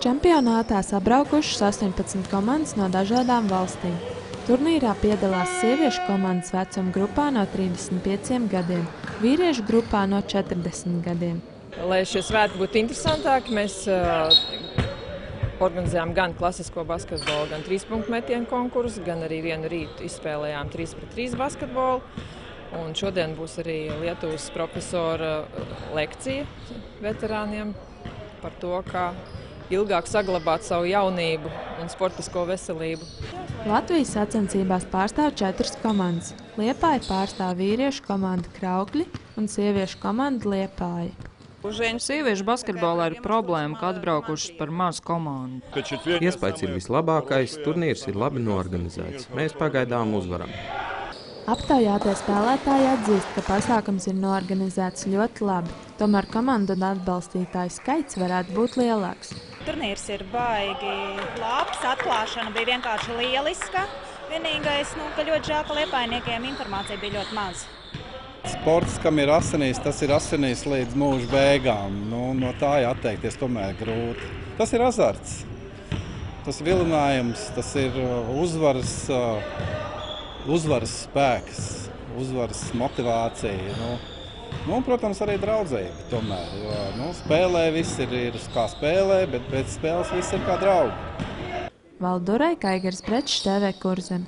Čempionātā sabraukušas 18 komandas no dažādām valstīm. Turnīrā piedalās sieviešu komandas vecuma grupā no 35 gadiem, vīriešu grupā no 40 gadiem. Lai šie svētki būtu interesantāki, mēs organizējām gan klasisko basketbolu, gan 3-punktu metienu konkursu, gan arī vienu rītu izspēlējām 3-3 basketbolu. Un šodien būs arī Lietuvas profesora lekcija veterāniem par to, kā ilgāk saglabāt savu jaunību un sportisko veselību. Latvijas sacensībās pārstāv 4 komandas. Liepāja pārstāv vīriešu komandu Kraukļi un sieviešu komandu Liepāja. Sieviešu basketbolā ir problēma, ka atbraukušas par mazu komandu. Iespējas ir vislabākais, turnīrs ir labi noorganizēts. Mēs pagaidām uzvaram. Aptaujātie spēlētāji atzīst, ka pasākums ir noorganizēts ļoti labi, tomēr komandu un atbalstītāju skaits varētu būt lielāks. Turnīrs ir baigi labs, atklāšana bija vienkārši lieliska. Vienīgais, ka ļoti žēl, ka liepājniekiem informācija bija ļoti maz. Sports, kam ir asinīs, tas ir asinīs līdz mūža beigām. No tā atteikties tomēr grūti. Tas ir azarts, tas vilinājums, tas ir uzvaras spēks, uzvaras motivācija. Protams, arī draudzība tomēr. Jo, spēlē viss ir kā spēlē, bet pēc spēles viss ir kā draugi. Valdurai Kaigars Brečs, TV Kurzeme.